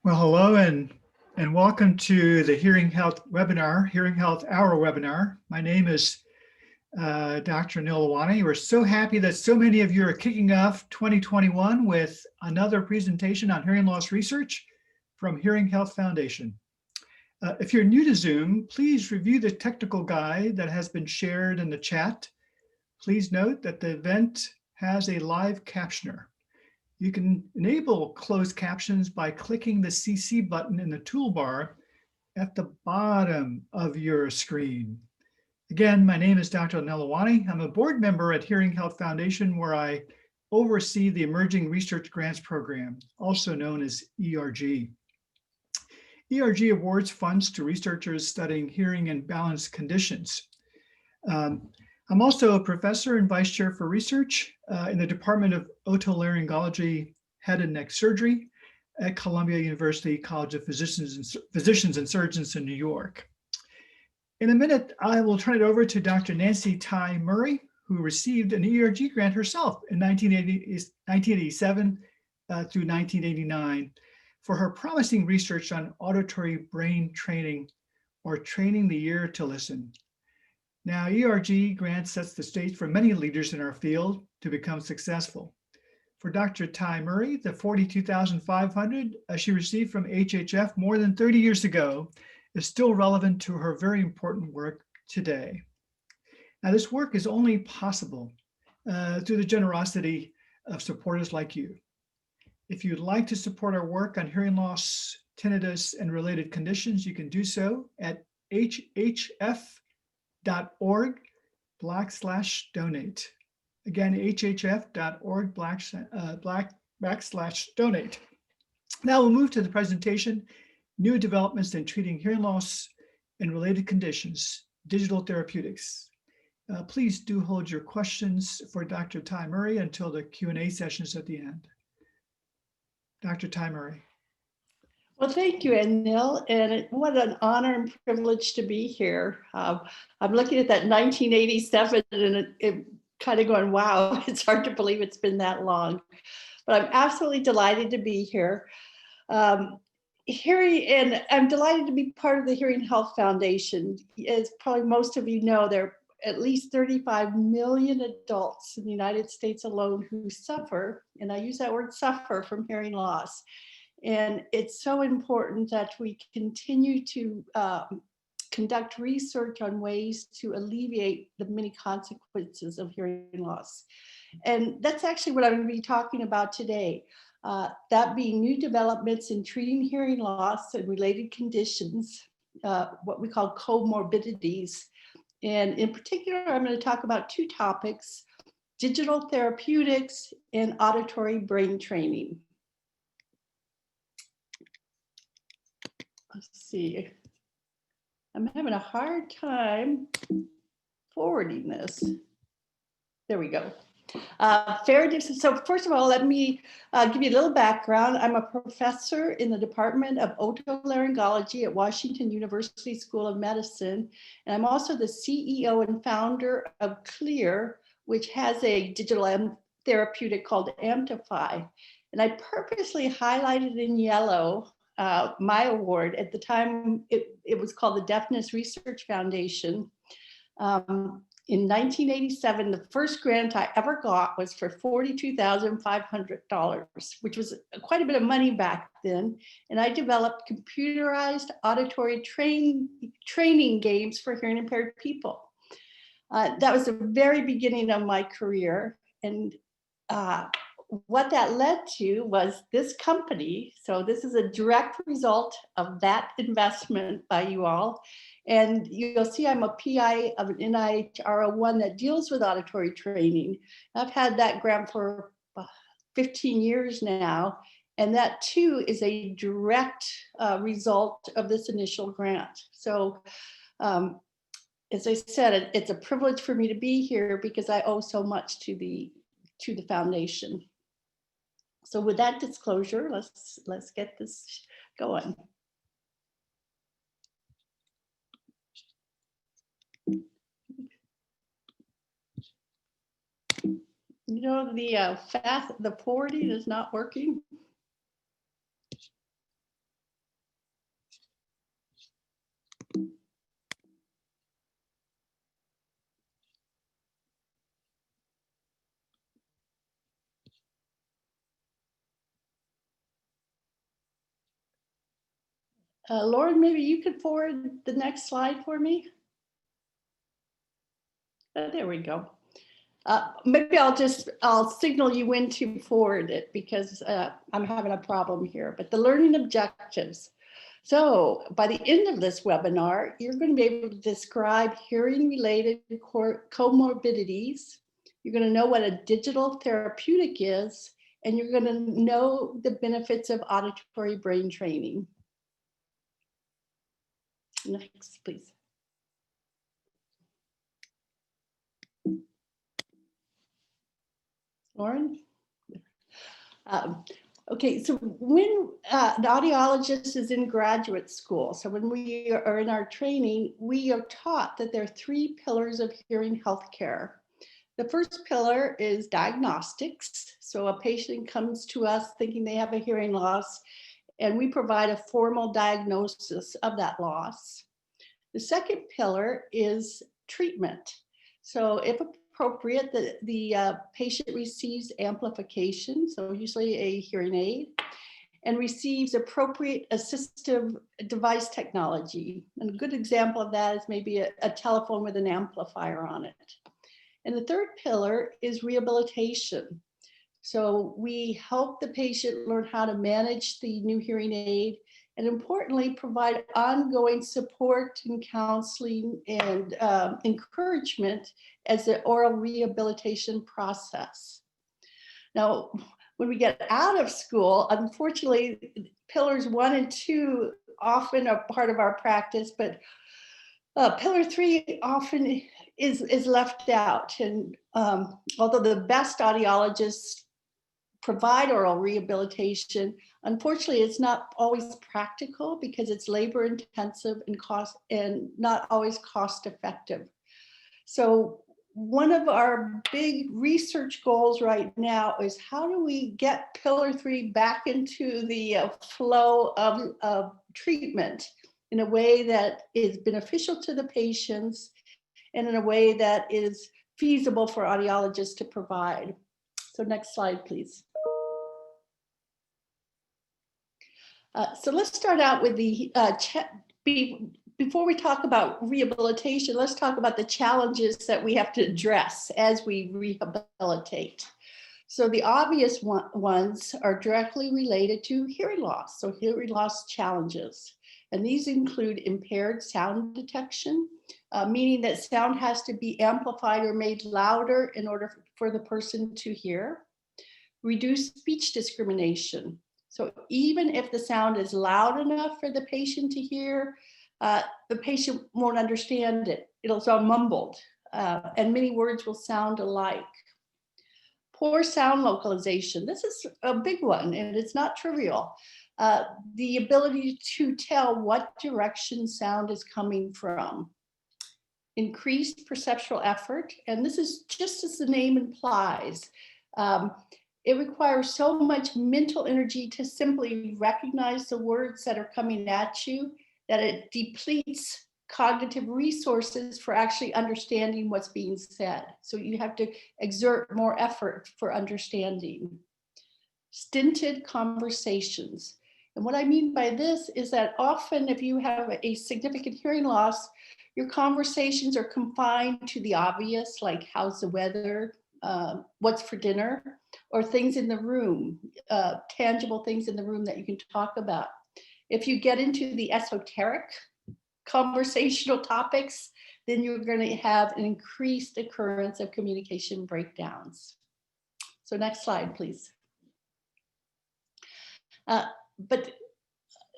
Well, hello and welcome to the Hearing Health webinar, Hearing Health Hour webinar. My name is Dr. Anil Lalwani. We're so happy that so many of you are kicking off 2021 with another presentation on hearing loss research from Hearing Health Foundation. If you're new to Zoom, please review the technical guide that has been shared in the chat. Please note that the event has a live captioner. You can enable closed captions by clicking the CC button in the toolbar at the bottom of your screen. Again, my name is Dr. Anil Lalwani. I'm a board member at Hearing Health Foundation, where I oversee the Emerging Research Grants Program, also known as ERG. ERG awards funds to researchers studying hearing and balance conditions. I'm also a professor and vice chair for research in the Department of Otolaryngology, Head and Neck Surgery at Columbia University College of Physicians and Surgeons in New York. In a minute, I will turn it over to Dr. Nancy Ty Murray, who received an ERG grant herself in 1987 through 1989 for her promising research on auditory brain training, or training the ear to listen. Now, ERG grant sets the stage for many leaders in our field to become successful. For Dr. Ty Murray, the $42,500 she received from HHF more than 30 years ago is still relevant to her very important work today. Now, this work is only possible through the generosity of supporters like you. If you'd like to support our work on hearing loss, tinnitus, and related conditions, you can do so at hhf.org/donate. Again, hhf.org/donate. Now we'll move to the presentation, New Developments in Treating Hearing Loss and Related Conditions, Digital Therapeutics. Please do hold your questions for Dr. Ty Murray until the Q&A sessions at the end. Dr. Ty Murray. Well, thank you, Anil, and what an honor and privilege to be here. I'm looking at that 1987 and it kind of going, wow, it's hard to believe it's been that long. But I'm absolutely delighted to be here. And I'm delighted to be part of the Hearing Health Foundation. As probably most of you know, there are at least 35 million adults in the United States alone who suffer, and I use that word suffer, from hearing loss. And it's so important that we continue to conduct research on ways to alleviate the many consequences of hearing loss. And that's actually what I'm going to be talking about today. That being new developments in treating hearing loss and related conditions, what we call comorbidities. And in particular, I'm going to talk about two topics: digital therapeutics and auditory brain training. Let's see. I'm having a hard time forwarding this. There we go. So first of all, let me give you a little background. I'm a professor in the Department of Otolaryngology at Washington University School of Medicine. And I'm also the CEO and founder of Clear, which has a digital therapeutic called Amplify. And I purposely highlighted in yellow my award. At the time, it was called the Deafness Research Foundation. In 1987, the first grant I ever got was for $42,500, which was quite a bit of money back then. And I developed computerized auditory training games for hearing impaired people. That was the very beginning of my career. And what that led to was this company. So this is a direct result of that investment by you all. And you'll see I'm a PI of an NIH R01 that deals with auditory training. I've had that grant for 15 years now. And that too is a direct result of this initial grant. So as I said, it's a privilege for me to be here because I owe so much to the foundation. So with that disclosure, let's get this going. You know, the forwarding is not working. Lauren, maybe you could forward the next slide for me. There we go. Maybe I'll signal you when to forward it because I'm having a problem here, but the learning objectives. So by the end of this webinar, you're going to be able to describe hearing related comorbidities. You're going to know what a digital therapeutic is, and you're going to know the benefits of auditory brain training. Next, please. Lauren? Okay, so when the audiologist is in graduate school, so when we are in our training, we are taught that there are 3 pillars of hearing healthcare. The first pillar is diagnostics. So a patient comes to us thinking they have a hearing loss, and we provide a formal diagnosis of that loss. The second pillar is treatment. So if appropriate, the patient receives amplification, so usually a hearing aid, and receives appropriate assistive device technology. And a good example of that is maybe a telephone with an amplifier on it. And the third pillar is rehabilitation. So we help the patient learn how to manage the new hearing aid, and importantly, provide ongoing support and counseling and encouragement as the oral rehabilitation process. Now, when we get out of school, unfortunately, pillars 1 and 2 often are part of our practice, but pillar 3 often is left out. And although the best audiologists provide oral rehabilitation, unfortunately, it's not always practical because it's labor intensive and not always cost effective. So one of our big research goals right now is how do we get pillar 3 back into the flow of treatment in a way that is beneficial to the patients and in a way that is feasible for audiologists to provide. So next slide, please. So let's start out with the, before we talk about rehabilitation, let's talk about the challenges that we have to address as we rehabilitate. So the obvious ones are directly related to hearing loss, so hearing loss challenges. And these include impaired sound detection, meaning that sound has to be amplified or made louder in order for the person to hear. Reduced speech discrimination. So even if the sound is loud enough for the patient to hear, the patient won't understand it. It'll sound mumbled, and many words will sound alike. Poor sound localization. This is a big one, and it's not trivial. The ability to tell what direction sound is coming from. Increased perceptual effort, and this is just as the name implies. It requires so much mental energy to simply recognize the words that are coming at you that it depletes cognitive resources for actually understanding what's being said. So you have to exert more effort for understanding. Stinted conversations. And what I mean by this is that often if you have a significant hearing loss, your conversations are confined to the obvious, like how's the weather, what's for dinner, or things in the room, tangible things in the room that you can talk about. If you get into the esoteric conversational topics, then you're going to have an increased occurrence of communication breakdowns. So next slide, please. But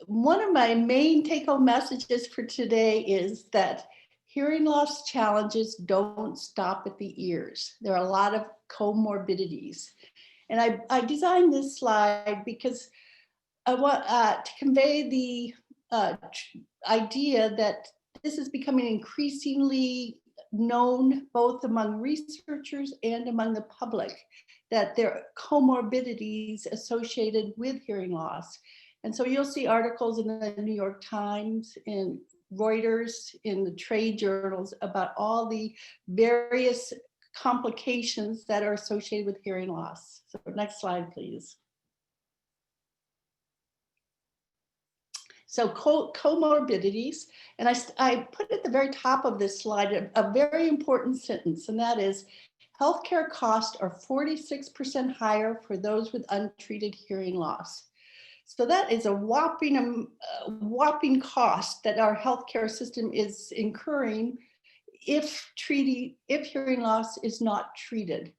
one of my main take-home messages for today is that hearing loss challenges don't stop at the ears. There are a lot of comorbidities. And I designed this slide because I want to convey the idea that this is becoming increasingly known both among researchers and among the public, that there are comorbidities associated with hearing loss. And so you'll see articles in the New York Times, in Reuters, in the trade journals about all the various complications that are associated with hearing loss. So next slide, please. So comorbidities, and I put at the very top of this slide a very important sentence, and that is, healthcare costs are 46% higher for those with untreated hearing loss. So that is a whopping cost that our healthcare system is incurring if hearing loss is not treated.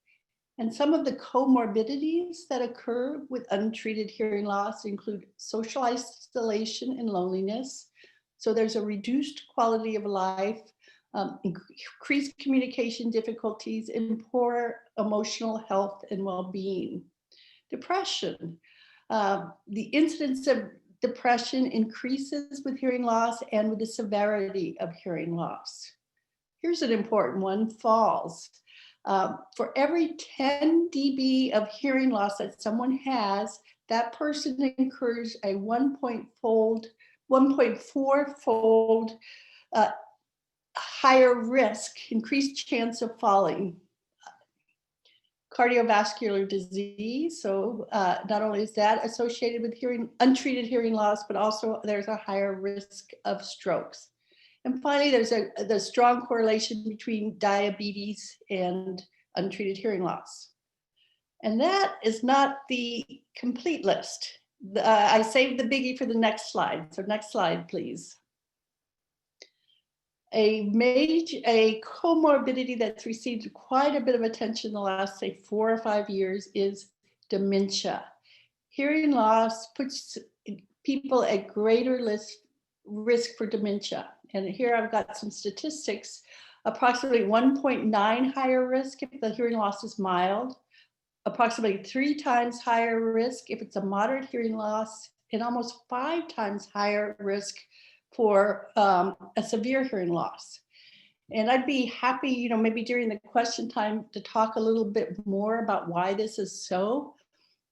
And some of the comorbidities that occur with untreated hearing loss include social isolation and loneliness. So there's a reduced quality of life, increased communication difficulties, and poor emotional health and well-being. Depression. The incidence of depression increases with hearing loss and with the severity of hearing loss. Here's an important one, falls. For every 10 dB of hearing loss that someone has, that person incurs a 1.4-fold higher risk, increased chance of falling. Cardiovascular disease, so not only is that associated with untreated hearing loss, but also there's a higher risk of strokes. And finally, there's the strong correlation between diabetes and untreated hearing loss. And that is not the complete list. I saved the biggie for the next slide. So next slide, please. A comorbidity that's received quite a bit of attention in the last, say, 4 or 5 years is dementia. Hearing loss puts people at greater risk for dementia. And here I've got some statistics. Approximately 1.9 higher risk if the hearing loss is mild, approximately 3 times higher risk if it's a moderate hearing loss, and almost 5 times higher risk for a severe hearing loss. And I'd be happy, maybe during the question time to talk a little bit more about why this is so.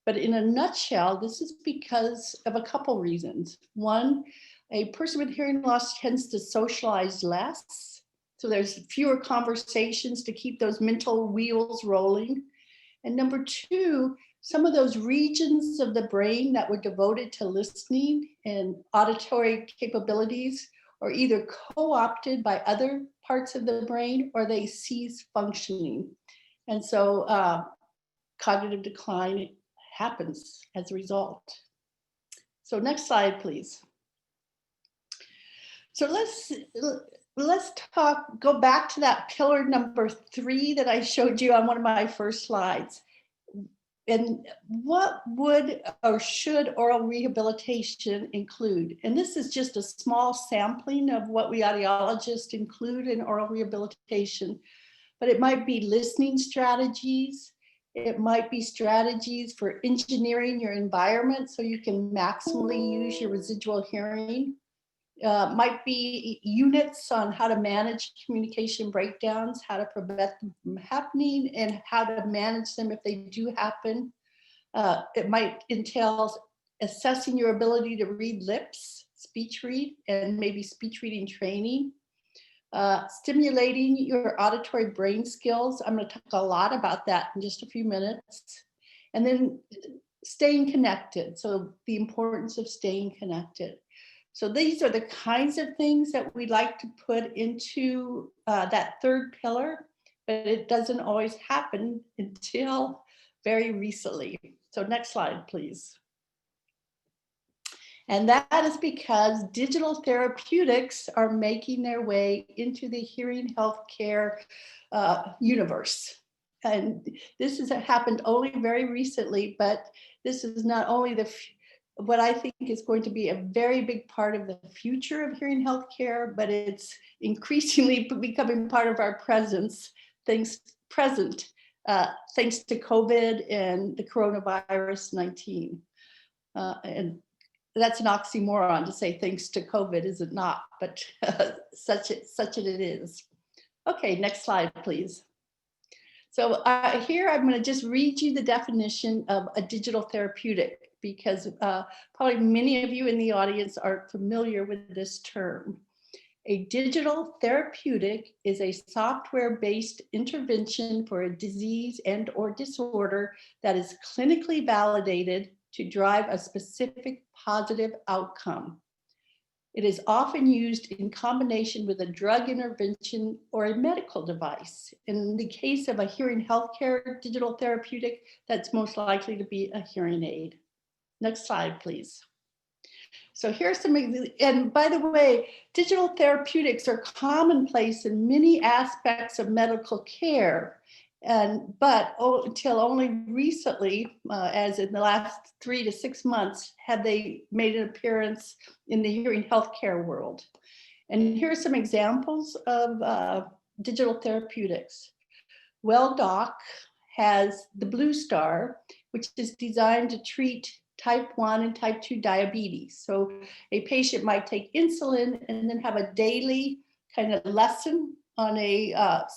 But in a nutshell, this is because of a couple reasons. One, a person with hearing loss tends to socialize less. So there's fewer conversations to keep those mental wheels rolling. And number two, some of those regions of the brain that were devoted to listening and auditory capabilities are either co-opted by other parts of the brain or they cease functioning. And so cognitive decline happens as a result. So next slide, please. So let's go back to that pillar number 3 that I showed you on one of my first slides. And what would or should oral rehabilitation include? And this is just a small sampling of what we audiologists include in oral rehabilitation, but it might be listening strategies. It might be strategies for engineering your environment so you can maximally use your residual hearing. Might be units on how to manage communication breakdowns, how to prevent them from happening, and how to manage them if they do happen. It might entail assessing your ability to read lips, speech read, and maybe speech reading training. Stimulating your auditory brain skills. I'm going to talk a lot about that in just a few minutes. And then staying connected. So the importance of staying connected. So these are the kinds of things that we like to put into that third pillar, but it doesn't always happen until very recently. So next slide, please. And that is because digital therapeutics are making their way into the hearing healthcare universe. And this has happened only very recently, but this is not only what I think is going to be a very big part of the future of hearing healthcare, but it's increasingly becoming part of our presence, thanks to COVID and the coronavirus 19. And that's an oxymoron to say thanks to COVID, is it not? But such it is. Okay, next slide, please. So here I'm going to just read you the definition of a digital therapeutic, because probably many of you in the audience are familiar with this term. A digital therapeutic is a software-based intervention for a disease and or disorder that is clinically validated to drive a specific positive outcome. It is often used in combination with a drug intervention or a medical device. In the case of a hearing healthcare digital therapeutic, that's most likely to be a hearing aid. Next slide, please. So here's some, and by the way, digital therapeutics are commonplace in many aspects of medical care. But until only recently, as in the last 3 to 6 months, have they made an appearance in the hearing healthcare world. And here are some examples of digital therapeutics. WellDoc has the Blue Star, which is designed to treat type 1 and type 2 diabetes. So a patient might take insulin and then have a daily kind of lesson on a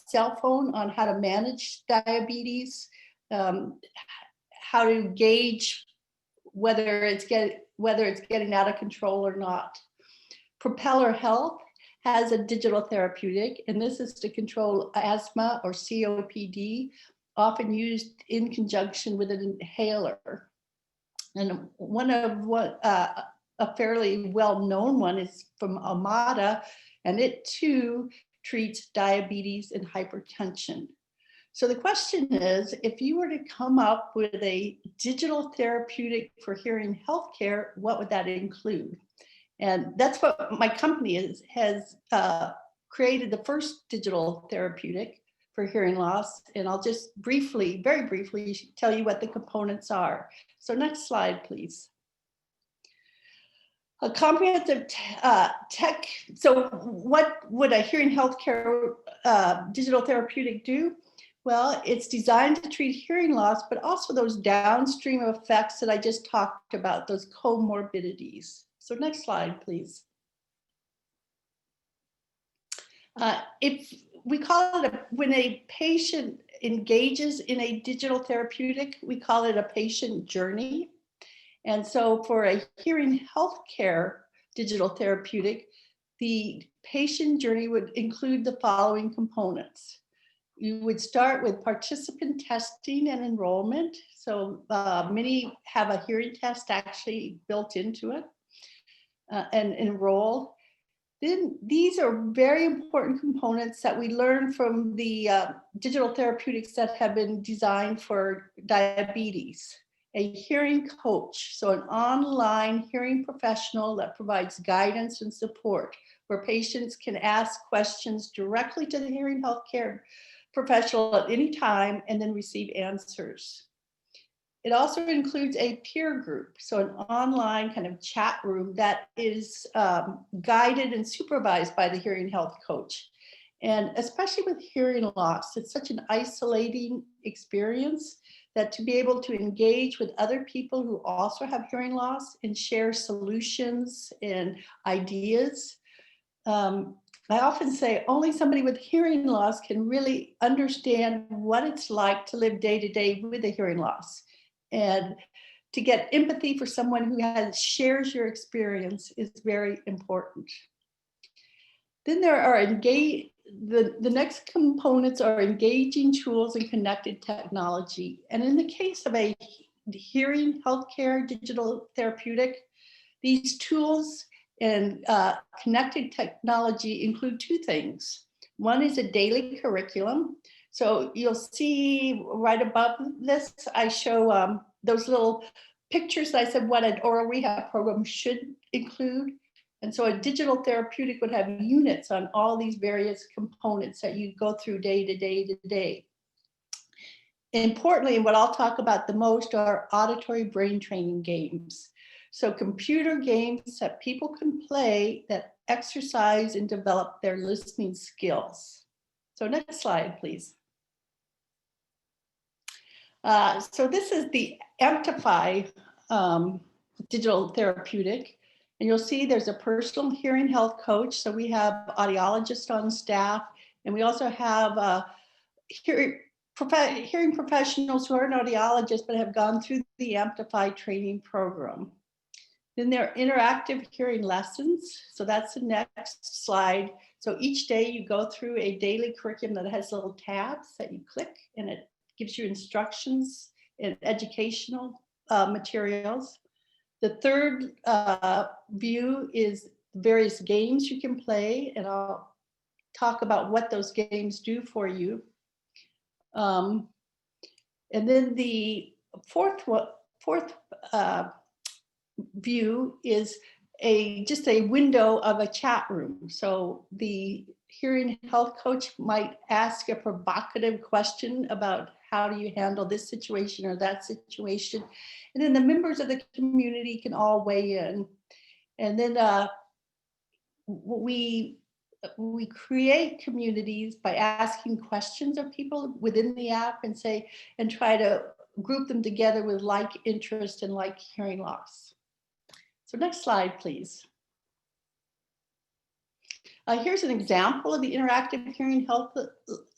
cell phone on how to manage diabetes, how to gauge whether it's getting out of control or not. Propeller Health has a digital therapeutic, and this is to control asthma or COPD, often used in conjunction with an inhaler. And one of a fairly well-known one is from Omada, and it too treats diabetes and hypertension. So the question is, if you were to come up with a digital therapeutic for hearing healthcare, what would that include? And that's what my company has created, the first digital therapeutic for hearing loss. And I'll just briefly, very briefly, tell you what the components are. So next slide, please. A comprehensive tech. So what would a hearing healthcare digital therapeutic do? Well, it's designed to treat hearing loss, but also those downstream effects that I just talked about, those comorbidities. So next slide, please. If we call it, when a patient engages in a digital therapeutic, we call it a patient journey. And so for a hearing healthcare digital therapeutic, the patient journey would include the following components. You would start with participant testing and enrollment. So many have a hearing test actually built into it and enroll. Then these are very important components that we learn from the digital therapeutics that have been designed for diabetes. A hearing coach, so an online hearing professional that provides guidance and support, where patients can ask questions directly to the hearing healthcare professional at any time and then receive answers. It also includes a peer group, so an online kind of chat room that is guided and supervised by the hearing health coach. And especially with hearing loss, it's such an isolating experience that to be able to engage with other people who also have hearing loss and share solutions and ideas. I often say only somebody with hearing loss can really understand what it's like to live day to day with a hearing loss. And to get empathy for someone who shares your experience is very important. Then there are the next components are engaging tools and connected technology. And in the case of a hearing healthcare digital therapeutic, these tools and connected technology include two things. One is a daily curriculum. So you'll see right above this, I show those little pictures that I said what an oral rehab program should include. And so a digital therapeutic would have units on all these various components that you go through day to day to day. Importantly, what I'll talk about the most are auditory brain training games. So computer games that people can play that exercise and develop their listening skills. So next slide, please. So this is the Amplify digital therapeutic. And you'll see there's a personal hearing health coach. So we have audiologists on staff, and we also have hearing professionals who aren't audiologists but have gone through the Amplify training program. Then there are interactive hearing lessons. So that's the next slide. So each day you go through a daily curriculum that has little tabs that you click, and it gives you instructions and educational materials. The third view is various games you can play, and I'll talk about what those games do for you. And then the fourth view is just a window of a chat room. So the hearing health coach might ask a provocative question about how do you handle this situation or that situation. And then the members of the community can all weigh in. And then we create communities by asking questions of people within the app and try to group them together with like interest and like hearing loss. So next slide, please. Here's an example of the interactive hearing health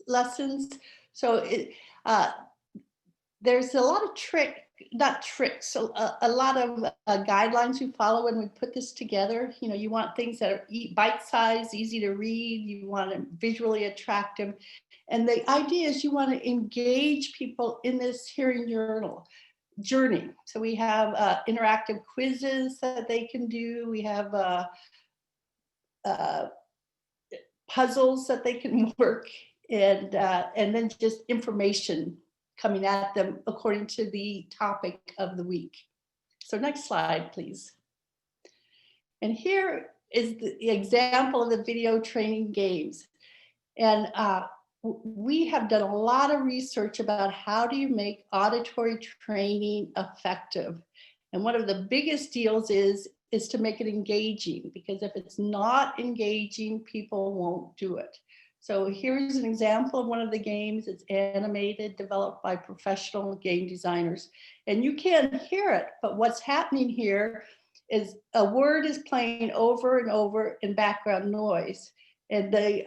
lessons. So there's a lot of a lot of guidelines we follow when we put this together. You know, you want things that are bite-sized, easy to read, you want them visually attractive. And the idea is you want to engage people in this hearing journey. So we have interactive quizzes that they can do. We have puzzles that they can work, and then just information coming at them according to the topic of the week. So next slide, please. And here is the example of the video training games. And we have done a lot of research about how do you make auditory training effective. And one of the biggest deals is to make it engaging, because if it's not engaging, people won't do it. So here's an example of one of the games. It's animated, developed by professional game designers. And you can't hear it, but what's happening here is a word is playing over and over in background noise. And the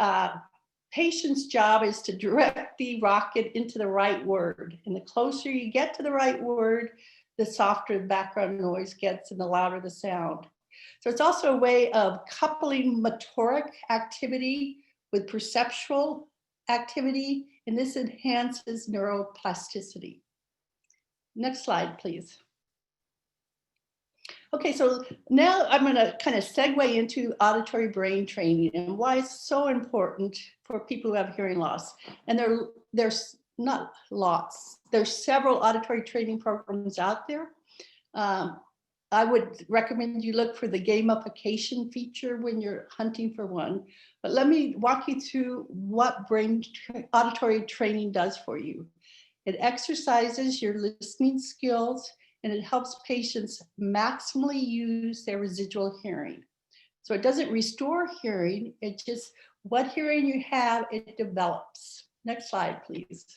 patient's job is to direct the rocket into the right word. And the closer you get to the right word, the softer the background noise gets and the louder the sound. So it's also a way of coupling motoric activity with perceptual activity, and this enhances neuroplasticity. Next slide, please. Okay, so now I'm going to kind of segue into auditory brain training and why it's so important for people who have hearing loss. And there's not lots, there's several auditory training programs out there. I would recommend you look for the gamification feature when you're hunting for one. But let me walk you through what auditory training does for you. It exercises your listening skills, and it helps patients maximally use their residual hearing. So it doesn't restore hearing, it just, what hearing you have, it develops. Next slide, please.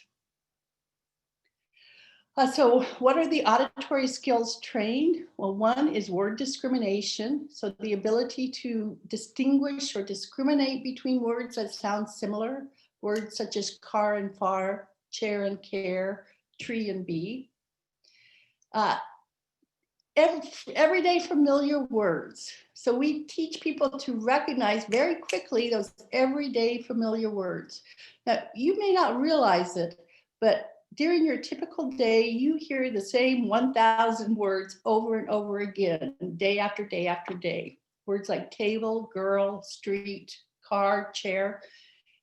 So what are the auditory skills trained? Well, one is word discrimination. So the ability to distinguish or discriminate between words that sound similar, words such as car and far, chair and care, tree and bee. Everyday familiar words. So we teach people to recognize very quickly those everyday familiar words. Now, you may not realize it, but during your typical day, you hear the same 1,000 words over and over again, day after day after day. Words like table, girl, street, car, chair.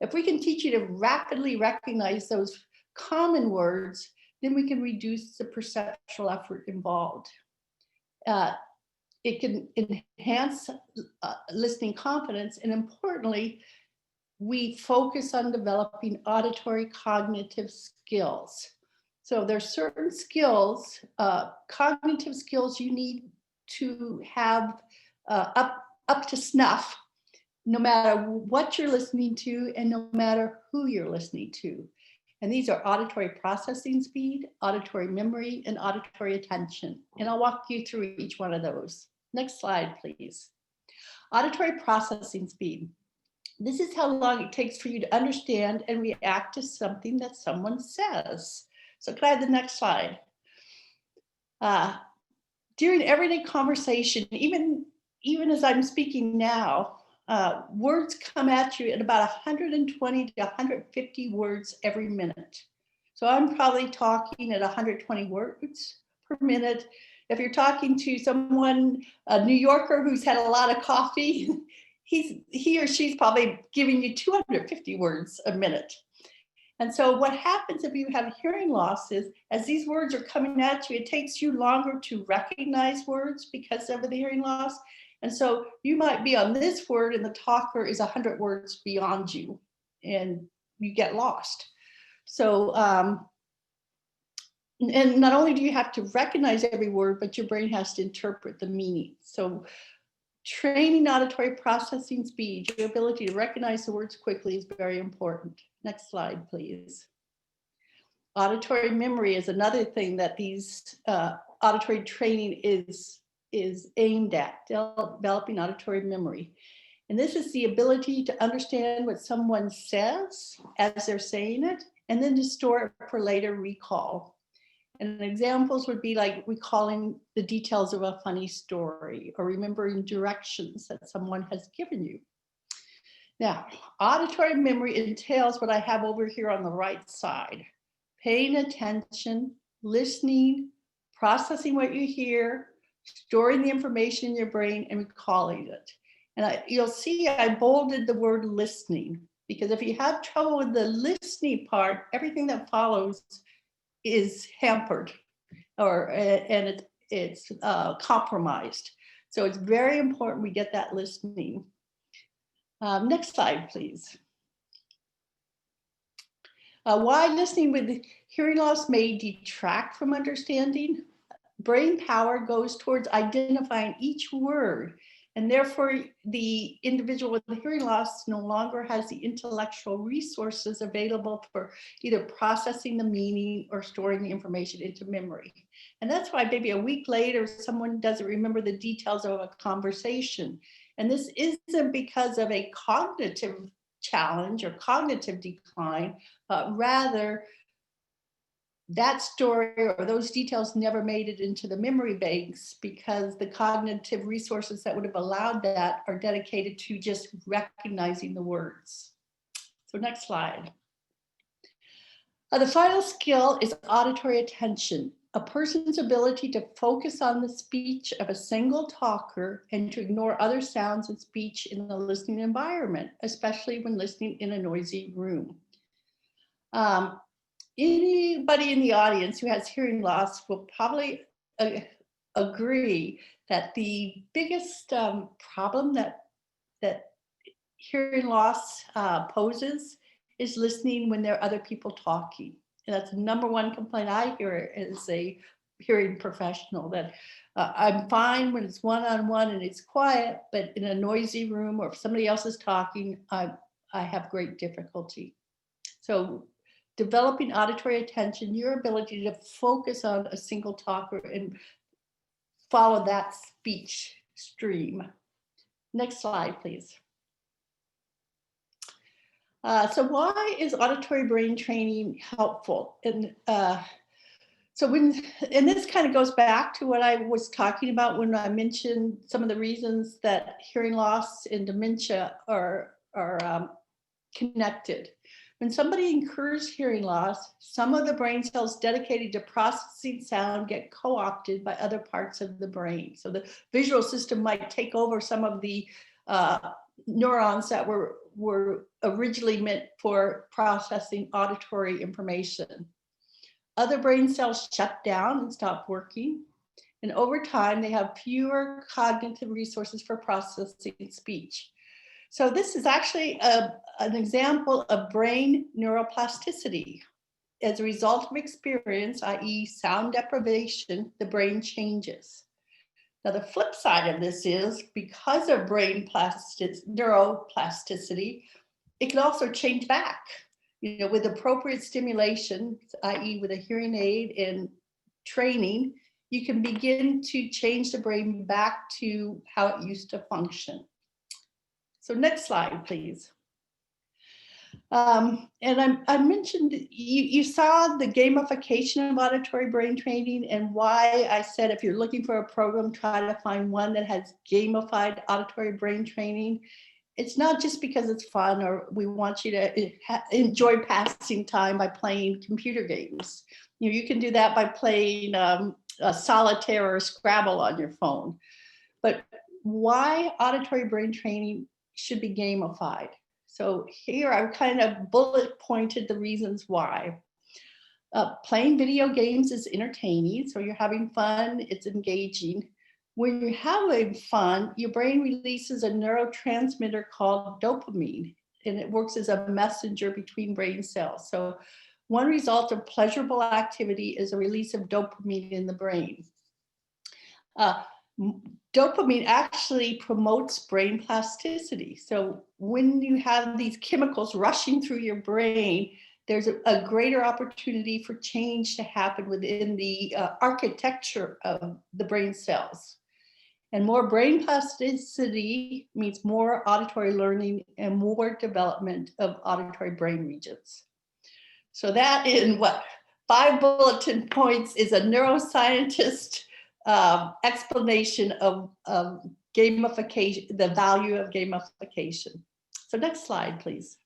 If we can teach you to rapidly recognize those common words, then we can reduce the perceptual effort involved. It can enhance listening confidence, and importantly, we focus on developing auditory cognitive skills. So there's certain skills, cognitive skills you need to have up to snuff, no matter what you're listening to and no matter who you're listening to. And these are auditory processing speed, auditory memory, and auditory attention. And I'll walk you through each one of those. Next slide, please. Auditory processing speed. This is how long it takes for you to understand and react to something that someone says. So can I have the next slide? During everyday conversation, even as I'm speaking now, words come at you at about 120 to 150 words every minute. So I'm probably talking at 120 words per minute. If you're talking to someone, a New Yorker who's had a lot of coffee, he or she's probably giving you 250 words a minute. And so what happens if you have hearing loss is, as these words are coming at you, it takes you longer to recognize words because of the hearing loss. And so you might be on this word and the talker is 100 words beyond you and you get lost. So, and not only do you have to recognize every word, but your brain has to interpret the meaning. So training auditory processing speed, your ability to recognize the words quickly, is very important. Next slide, please. Auditory memory is another thing that these auditory training is aimed at, developing auditory memory. And this is the ability to understand what someone says as they're saying it, and then to store it for later recall. And examples would be like recalling the details of a funny story or remembering directions that someone has given you. Now, auditory memory entails what I have over here on the right side: paying attention, listening, processing what you hear, storing the information in your brain, and recalling it. And you'll see I bolded the word listening, because if you have trouble with the listening part, everything that follows is hampered and it's compromised. So it's very important we get that listening. Next slide, please. Why listening with hearing loss may detract from understanding. Brain power goes towards identifying each word, and therefore the individual with the hearing loss no longer has the intellectual resources available for either processing the meaning or storing the information into memory. And that's why maybe a week later, someone doesn't remember the details of a conversation. And this isn't because of a cognitive challenge or cognitive decline, but rather that story or those details never made it into the memory banks because the cognitive resources that would have allowed that are dedicated to just recognizing the words. So next slide. The final skill is auditory attention, a person's ability to focus on the speech of a single talker and to ignore other sounds and speech in the listening environment, especially when listening in a noisy room. Anybody in the audience who has hearing loss will probably agree that the biggest problem that hearing loss poses is listening when there are other people talking. And that's the number one complaint I hear as a hearing professional, that I'm fine when it's one-on-one and it's quiet, but in a noisy room or if somebody else is talking, I have great difficulty. So developing auditory attention, your ability to focus on a single talker and follow that speech stream. Next slide, please. So why is auditory brain training helpful? And this kind of goes back to what I was talking about when I mentioned some of the reasons that hearing loss and dementia are connected. When somebody incurs hearing loss, some of the brain cells dedicated to processing sound get co-opted by other parts of the brain. So the visual system might take over some of the neurons that were originally meant for processing auditory information. Other brain cells shut down and stop working. And over time, they have fewer cognitive resources for processing speech. So this is actually an example of brain neuroplasticity. As a result of experience, i.e. sound deprivation, the brain changes. Now the flip side of this is because of brain neuroplasticity, it can also change back. You know, with appropriate stimulation, i.e. with a hearing aid and training, you can begin to change the brain back to how it used to function. So next slide, please. And I mentioned, you saw the gamification of auditory brain training and why I said if you're looking for a program, try to find one that has gamified auditory brain training. It's not just because it's fun or we want you to enjoy passing time by playing computer games. You know, you can do that by playing solitaire or Scrabble on your phone. But why auditory brain training should be gamified. So here I've kind of bullet pointed the reasons why. Playing video games is entertaining, so you're having fun, it's engaging. When you're having fun, your brain releases a neurotransmitter called dopamine, and it works as a messenger between brain cells. So one result of pleasurable activity is a release of dopamine in the brain. Dopamine actually promotes brain plasticity. So when you have these chemicals rushing through your brain, there's a greater opportunity for change to happen within the architecture of the brain cells. And more brain plasticity means more auditory learning and more development of auditory brain regions. So that in 5 bulletin points is a neuroscientist explanation of gamification, the value of gamification. So next slide, please.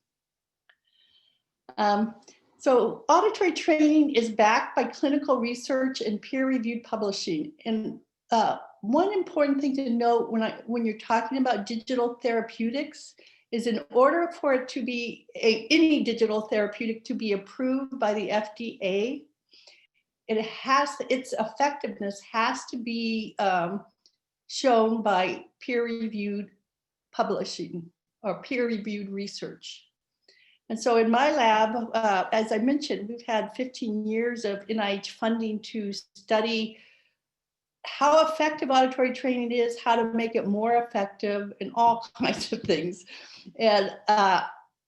So auditory training is backed by clinical research and peer-reviewed publishing. And one important thing to note when you're talking about digital therapeutics is in order for it to be any digital therapeutic to be approved by the FDA, its effectiveness has to be shown by peer-reviewed publishing or peer-reviewed research. And so in my lab, as I mentioned, we've had 15 years of NIH funding to study how effective auditory training is, how to make it more effective, and all kinds of things, and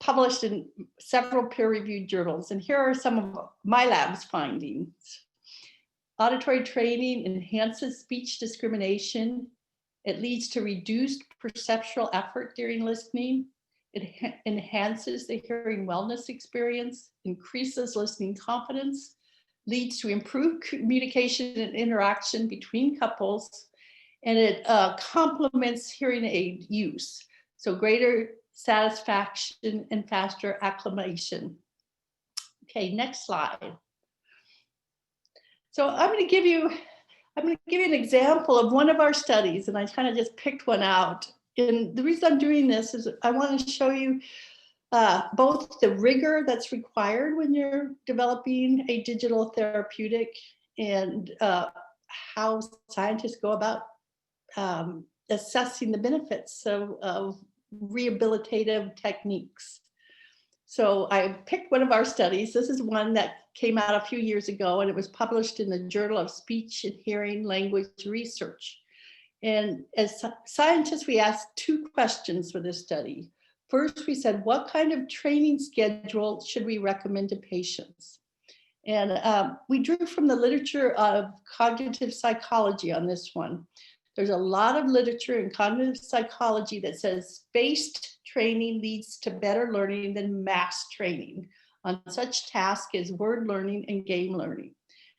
published in several peer-reviewed journals. And here are some of my lab's findings. Auditory training enhances speech discrimination. It leads to reduced perceptual effort during listening. It enhances the hearing wellness experience, increases listening confidence, leads to improved communication and interaction between couples, and it complements hearing aid use. So greater satisfaction and faster acclimation. Okay, next slide. So I'm going to give you an example of one of our studies, and I kind of just picked one out. And the reason I'm doing this is I want to show you both the rigor that's required when you're developing a digital therapeutic and how scientists go about assessing the benefits of rehabilitative techniques. So I picked one of our studies. This is one that came out a few years ago, and it was published in the Journal of Speech and Hearing Language Research. And as scientists, we asked 2 questions for this study. First, we said, what kind of training schedule should we recommend to patients? And we drew from the literature of cognitive psychology on this one. There's a lot of literature in cognitive psychology that says spaced training leads to better learning than mass training on such tasks as word learning and game learning.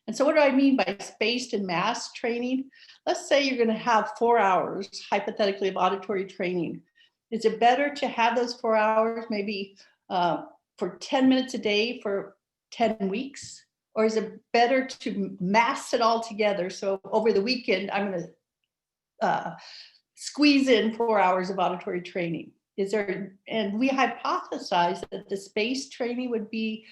And so what do I mean by spaced and mass training? Let's say you're going to have 4 hours, hypothetically, of auditory training. Is it better to have those 4 hours maybe for 10 minutes a day for 10 weeks? Or is it better to mass it all together? So over the weekend, I'm going to squeeze in 4 hours of auditory training. And we hypothesized that the spaced training would be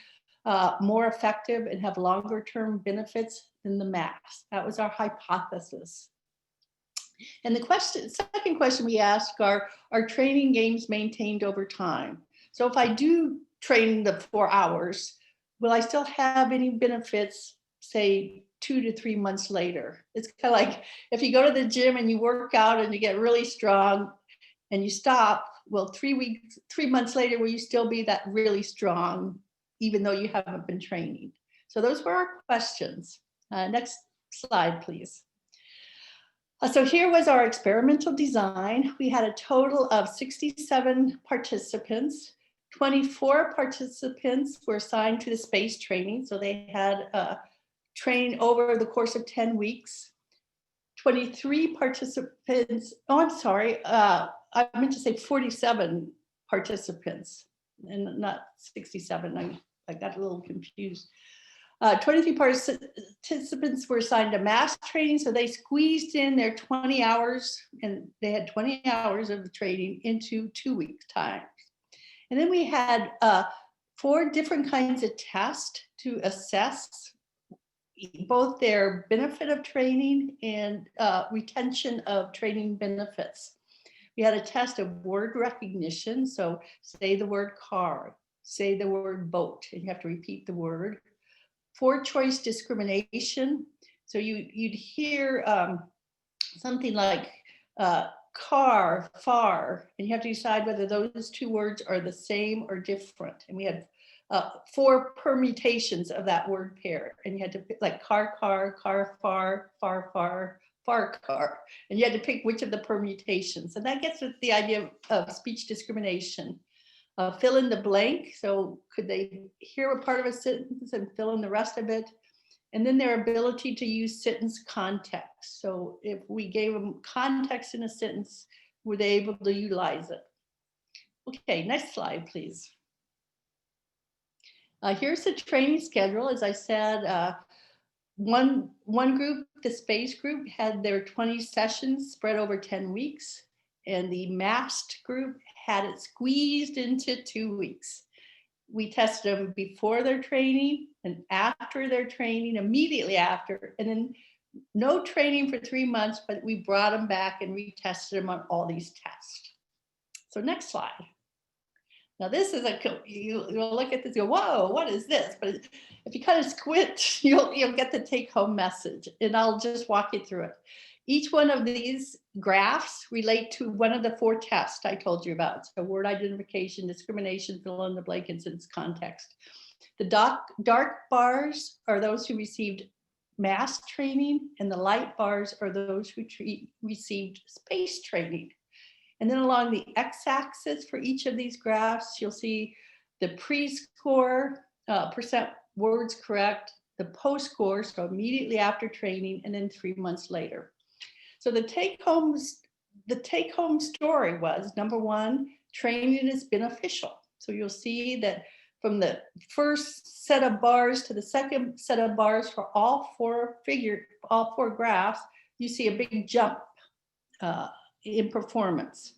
more effective and have longer term benefits than the mass. That was our hypothesis. And the second question we asked are training games maintained over time? So if I do train the 4 hours, will I still have any benefits, say 2 to 3 months later? It's kind of like if you go to the gym and you work out and you get really strong and you stop, well, 3 months later, will you still be that really strong, even though you haven't been training? So those were our questions. Next slide, please. So here was our experimental design. We had a total of 67 participants. 24 participants were assigned to the space training. So they had training over the course of 10 weeks. 23 participants, I meant to say 47 participants and not 67. I got a little confused. 23 participants were assigned to mass training, so they squeezed in their 20 hours, and they had 20 hours of training into 2 weeks time. And then we had 4 different kinds of tests to assess both their benefit of training and retention of training benefits. We had a test of word recognition. So say the word car, say the word boat, and you have to repeat the word. 4 choice discrimination. So you'd hear something like car, far, and you have to decide whether those 2 words are the same or different. And we had 4 permutations of that word pair, and you had to pick like car, car, car, far, far, far, far, car, and you had to pick which of the permutations. And that gets at the idea of speech discrimination. Fill in the blank. So could they hear a part of a sentence and fill in the rest of it? And then their ability to use sentence context. So if we gave them context in a sentence, were they able to utilize it? Okay, next slide, please. Here's the training schedule. As I said, one group, the space group, had their 20 sessions spread over 10 weeks, and the masked group had it squeezed into 2 weeks. We tested them before their training and after their training, immediately after, and then no training for 3 months, but we brought them back and retested them on all these tests. So next slide. Now this is you'll look at this and go, whoa, what is this? But if you kind of squint, you'll get the take home message, and I'll just walk you through it. Each one of these graphs relate to one of the 4 tests I told you about. So word identification, discrimination, fill in the blank, and sentence context. The dark bars are those who received mass training, and the light bars are those who received space training. And then along the x-axis for each of these graphs, you'll see the pre-score, percent words correct, the post-score, so immediately after training, and then 3 months later. So the take-home story was, number 1, training is beneficial. So you'll see that from the first set of bars to the second set of bars for all 4 graphs, you see a big jump in performance.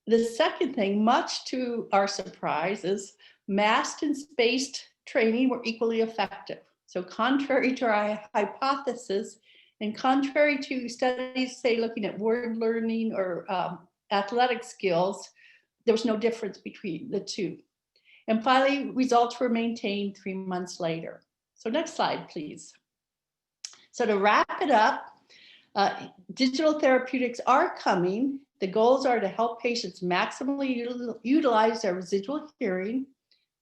The second thing, much to our surprise, is masked and spaced training were equally effective. So contrary to our hypothesis, and contrary to studies, say, looking at word learning or athletic skills, there was no difference between the 2. And finally, results were maintained 3 months later. So next slide, please. So to wrap it up, digital therapeutics are coming. The goals are to help patients maximally utilize their residual hearing,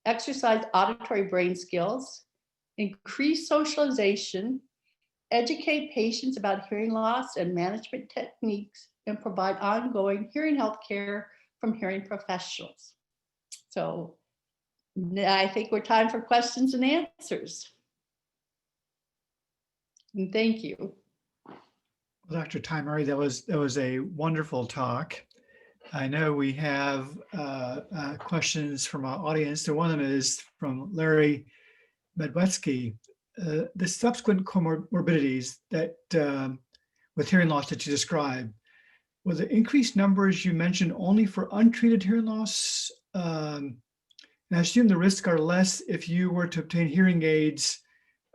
exercise auditory brain skills, increase socialization, educate patients about hearing loss and management techniques, and provide ongoing hearing health care from hearing professionals. So I think we're time for questions and answers. And thank you. Well, Dr. Ty-Murray, that was a wonderful talk. I know we have questions from our audience. One of them is from Larry Medwetsky. The subsequent comorbidities that with hearing loss that you described, were the increased numbers you mentioned only for untreated hearing loss? And I assume the risks are less if you were to obtain hearing aids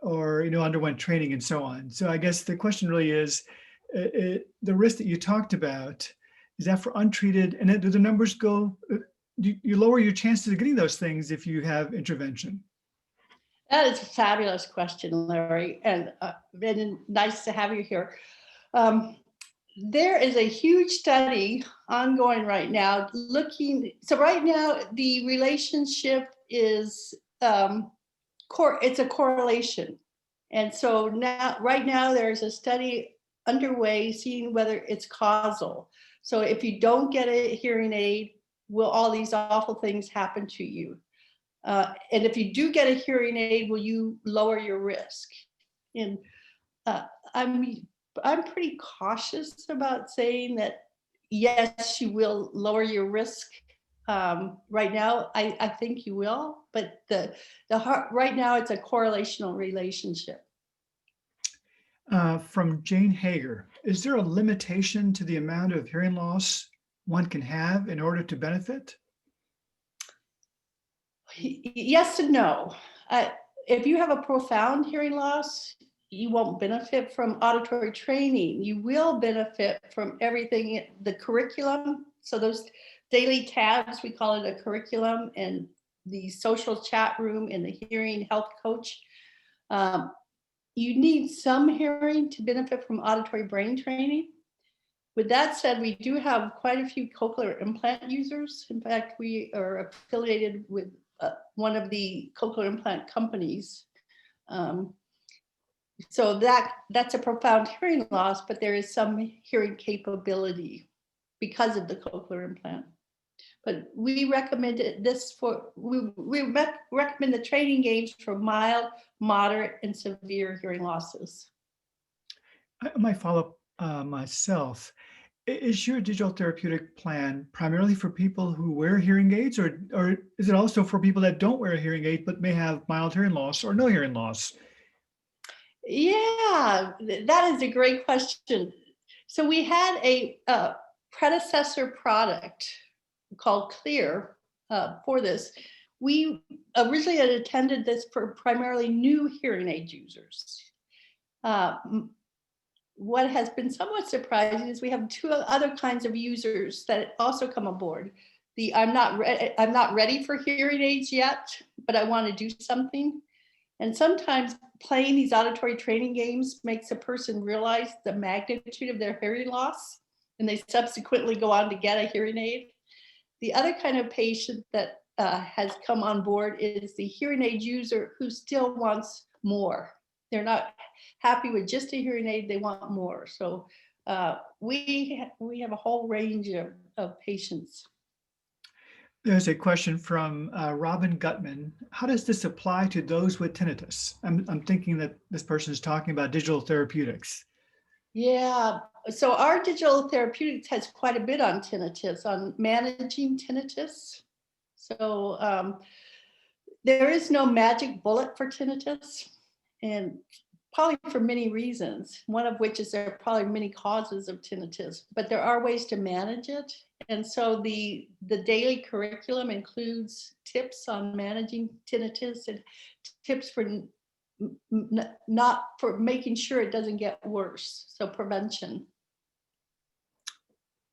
or underwent training and so on. So I guess the question really is, the risk that you talked about, is that for untreated? And do the numbers go, do you lower your chances of getting those things if you have intervention? That is a fabulous question, Larry, and nice to have you here. There is a huge study ongoing right now so right now the relationship is, it's a correlation. And so right now there's a study underway seeing whether it's causal. So if you don't get a hearing aid, will all these awful things happen to you? And if you do get a hearing aid, will you lower your risk? And I'm pretty cautious about saying that, yes, you will lower your risk Right now, I think you will, but the heart, right now it's a correlational relationship. From Jane Hager, is there a limitation to the amount of hearing loss one can have in order to benefit? Yes and no. Uh, if you have a profound hearing loss, you won't benefit from auditory training. You will benefit from everything, the curriculum. So those daily tabs, we call it a curriculum, and the social chat room and the hearing health coach. Um, you need some hearing to benefit from auditory brain training. With that said, we do have quite a few cochlear implant users. In fact, we are affiliated with one of the cochlear implant companies. Um, so that's a profound hearing loss, but there is some hearing capability because of the cochlear implant. But we recommend this for, recommend the training games for mild, moderate, and severe hearing losses. I might follow up myself. Is your digital therapeutic plan primarily for people who wear hearing aids, or is it also for people that don't wear a hearing aid but may have mild hearing loss or no hearing loss? Yeah, that is a great question. So we had a predecessor product called Clear for this. We originally had intended this for primarily new hearing aid users. Uh, what has been somewhat surprising is we have two other kinds of users that also come aboard. The I'm not ready for hearing aids yet, but I want to do something. And sometimes playing these auditory training games makes a person realize the magnitude of their hearing loss, and they subsequently go on to get a hearing aid. The other kind of patient that has come on board is the hearing aid user who still wants more. They're not happy with just a hearing aid, they want more. So we have a whole range of patients. There's a question from Robin Gutman. How does this apply to those with tinnitus? I'm thinking that this person is talking about digital therapeutics. Yeah, so our digital therapeutics has quite a bit on tinnitus, on managing tinnitus. So there is no magic bullet for tinnitus, and probably for many reasons, one of which is there are probably many causes of tinnitus, but there are ways to manage it. And so the daily curriculum includes tips on managing tinnitus and tips for not for making sure it doesn't get worse. So prevention.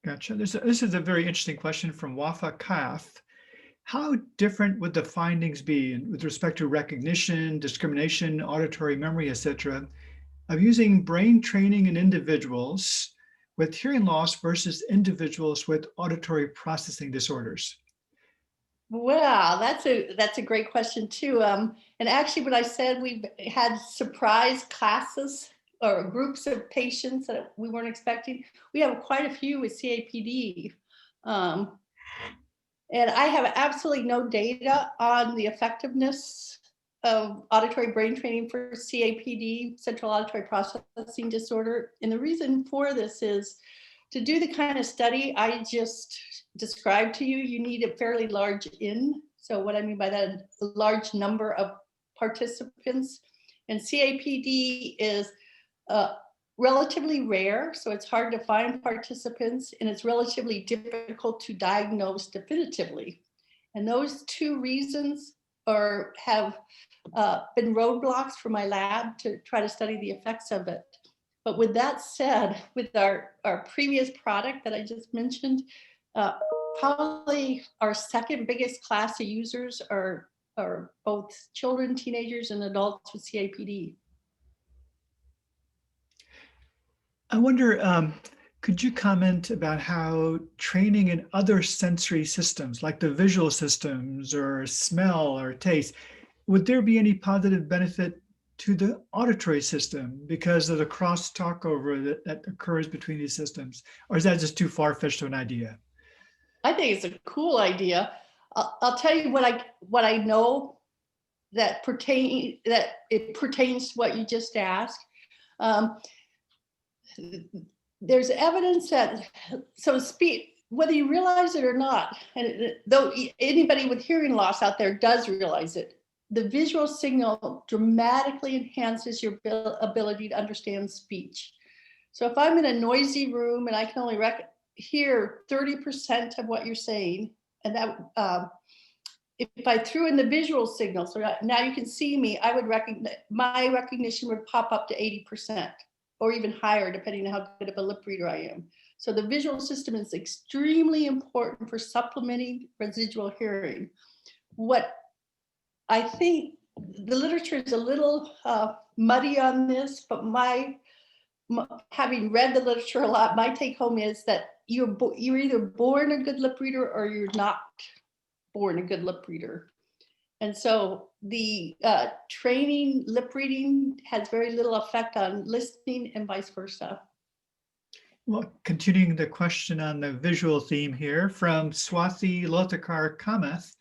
Gotcha. This is a very interesting question from Wafa Kaf. How different would the findings be with respect to recognition, discrimination, auditory memory, etc., of using brain training in individuals with hearing loss versus individuals with auditory processing disorders? Wow, that's a great question too. And actually, what I said, we've had surprise classes or groups of patients that we weren't expecting. We have quite a few with CAPD. Um, and I have absolutely no data on the effectiveness of auditory brain training for CAPD, central auditory processing disorder. And the reason for this is to do the kind of study I just described to you, you need a fairly large N. So what I mean by that, a large number of participants. And CAPD is relatively rare, so it's hard to find participants, and it's relatively difficult to diagnose definitively. And those two reasons have been roadblocks for my lab to try to study the effects of it. But with that said, with our previous product that I just mentioned, probably our second biggest class of users are both children, teenagers, and adults with CAPD. I wonder, could you comment about how training in other sensory systems, like the visual systems or smell or taste, would there be any positive benefit to the auditory system because of the crosstalk over that occurs between these systems? Or is that just too far-fetched of an idea? I think it's a cool idea. I'll tell you what I know that it pertains to what you just asked. There's evidence that whether you realize it or not, and though anybody with hearing loss out there does realize it, the visual signal dramatically enhances your ability to understand speech. So if I'm in a noisy room and I can only hear 30% of what you're saying, and that if I threw in the visual signal, so now you can see me, I would recognize, my recognition would pop up to 80% or even higher, depending on how good of a lip reader I am. So the visual system is extremely important for supplementing residual hearing. What I think the literature is a little muddy on this, but having read the literature a lot, my take home is that you're either born a good lip reader or you're not born a good lip reader. And so the training lip reading has very little effect on listening and vice versa. Well, continuing the question on the visual theme here from Swathi Lothakar Kamath,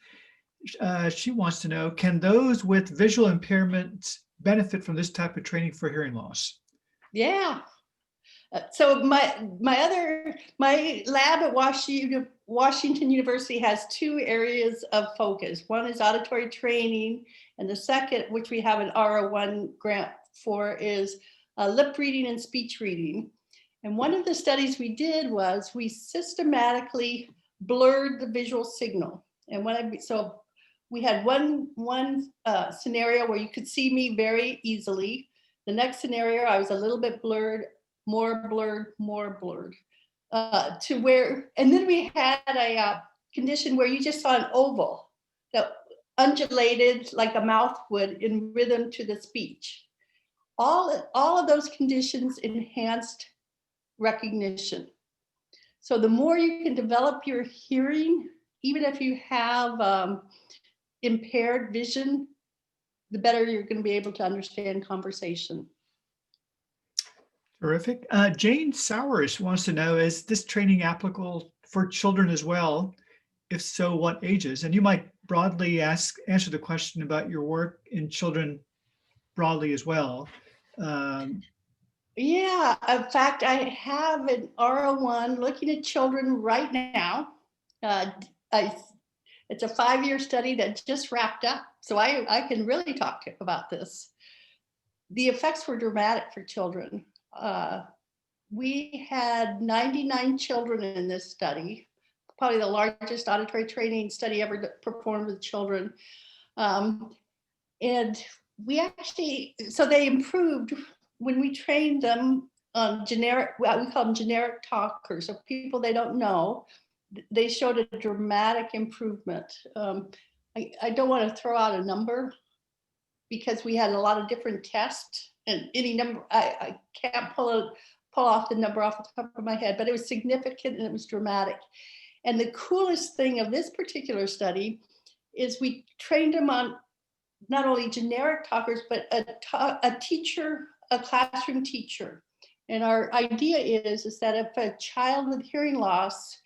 she wants to know, can those with visual impairments benefit from this type of training for hearing loss? Yeah. So my lab at Washington University has two areas of focus. One is auditory training, and the second, which we have an R01 grant for, is lip reading and speech reading. And one of the studies we did was we systematically blurred the visual signal. And so we had one scenario where you could see me very easily. The next scenario, I was a little bit blurred, more blurred, more blurred. And then we had a condition where you just saw an oval that undulated like a mouth would in rhythm to the speech. All of those conditions enhanced recognition. So the more you can develop your hearing, even if you have impaired vision, the better you're going to be able to understand conversation. Terrific. Jane Sowers wants to know, is this training applicable for children as well? If so, what ages? And you might broadly answer the question about your work in children broadly as well. Yeah, in fact, I have an R01 looking at children right now. It's a 5-year study that just wrapped up, so I can really talk about this. The effects were dramatic for children. We had 99 children in this study, probably the largest auditory training study ever performed with children. And we actually, so they improved when we trained them on generic, we call them generic talkers, so people they don't know. They showed a dramatic improvement. I don't want to throw out a number because we had a lot of different tests, and any number, I can't pull off the number off the top of my head, but it was significant and it was dramatic. And the coolest thing of this particular study is we trained them on not only generic talkers, but a teacher, a classroom teacher. And our idea is that if a child with hearing loss,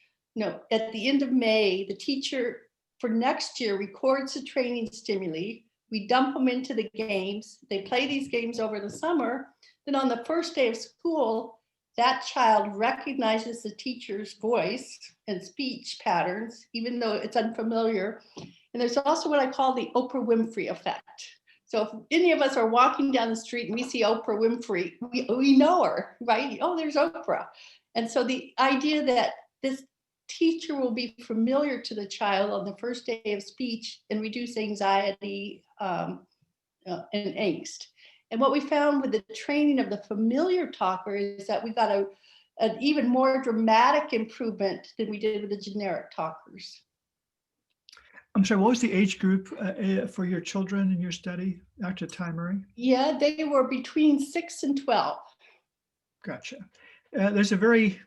at the end of May, the teacher for next year records the training stimuli, we dump them into the games, they play these games over the summer, then on the first day of school, that child recognizes the teacher's voice and speech patterns, even though it's unfamiliar. And there's also what I call the Oprah Winfrey effect. So if any of us are walking down the street and we see Oprah Winfrey, we know her, right? Oh, there's Oprah. And so the idea that this teacher will be familiar to the child on the first day of speech and reduce anxiety and angst. And what we found with the training of the familiar talker is that we got an even more dramatic improvement than we did with the generic talkers. I'm sorry, what was the age group for your children in your study, Dr. Ty Murray? Yeah, they were between 6 and 12. Gotcha. There's a very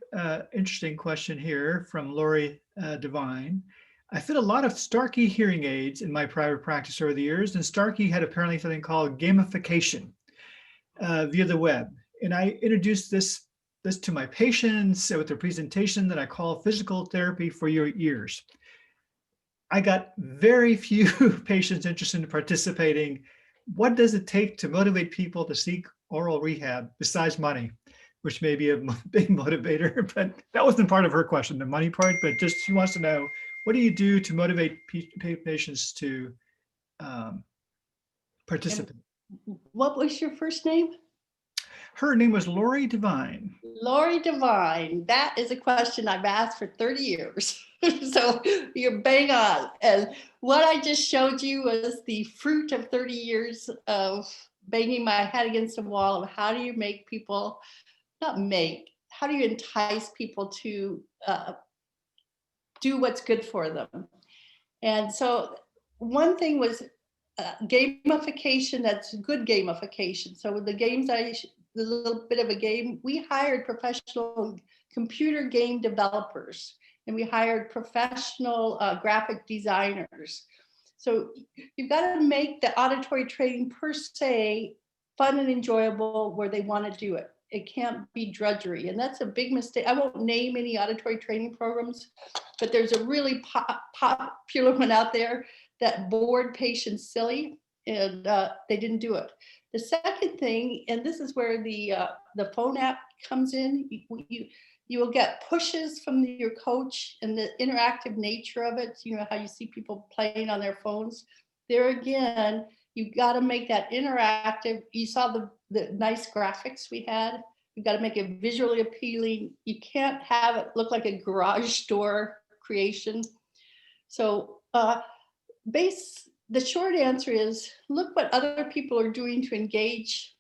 interesting question here from Lori Devine. I fit a lot of Starkey hearing aids in my private practice over the years, and Starkey had apparently something called gamification via the web. And I introduced this to my patients with a presentation that I call physical therapy for your ears. I got very few patients interested in participating. What does it take to motivate people to seek oral rehab besides money? which may be a big motivator, but that wasn't part of her question, the money part, but just she wants to know, what do you do to motivate patients to participate? What was your first name? Her name was Lori Devine. Lori Devine. That is a question I've asked for 30 years. So you're bang on. And what I just showed you was the fruit of 30 years of banging my head against the wall of how do you make people, how do you entice people to do what's good for them? And so one thing was gamification, that's good gamification. So with the games, the little bit of a game, we hired professional computer game developers, and we hired professional graphic designers. So you've got to make the auditory training per se fun and enjoyable where they want to do it. It can't be drudgery. And that's a big mistake. I won't name any auditory training programs, but there's a really popular one out there that bored patients silly, and they didn't do it. The second thing, and this is where the phone app comes in, you will get pushes from your coach and the interactive nature of it. You know how you see people playing on their phones. There again, you got to make that interactive. You saw the nice graphics we had. You got to make it visually appealing. You can't have it look like a garage door creation. So the short answer is look what other people are doing to engage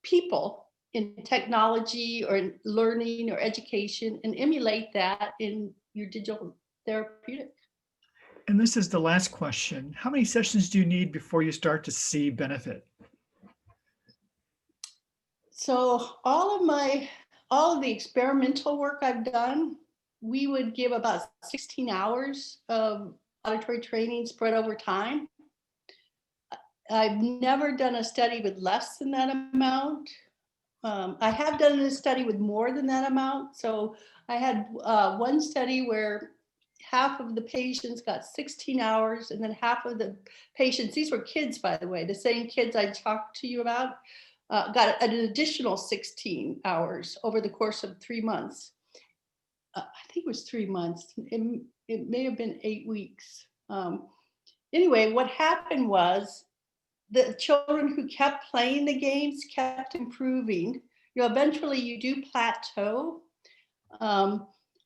people in technology or in learning or education, and emulate that in your digital therapeutic. And this is the last question. How many sessions do you need before you start to see benefit? So all of the experimental work I've done, we would give about 16 hours of auditory training spread over time. I've never done a study with less than that amount. I have done a study with more than that amount. So I had one study where half of the patients got 16 hours, and then half of the patients, these were kids, by the way, the same kids I talked to you about, got an additional 16 hours over the course of 3 months. I think it was 3 months. It may have been 8 weeks. Anyway, what happened was the children who kept playing the games kept improving. You know, eventually you do plateau.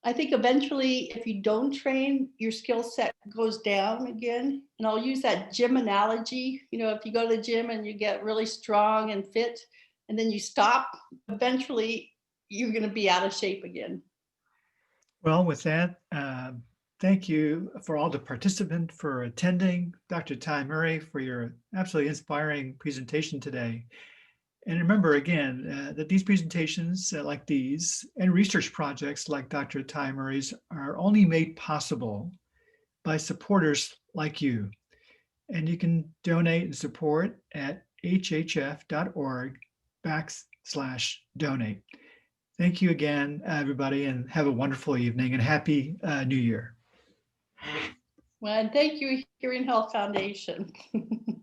I think eventually if you don't train, your skill set goes down again. And I'll use that gym analogy. You know, if you go to the gym and you get really strong and fit, and then you stop, eventually you're going to be out of shape again. Well, with that, thank you for all the participants for attending, Dr. Ty Murray, for your absolutely inspiring presentation today. And remember again, that these presentations like these and research projects like Dr. Ty Murray's are only made possible by supporters like you. And you can donate and support at hhf.org/donate. Thank you again, everybody, and have a wonderful evening and happy New Year. Well, thank you, Hearing Health Foundation.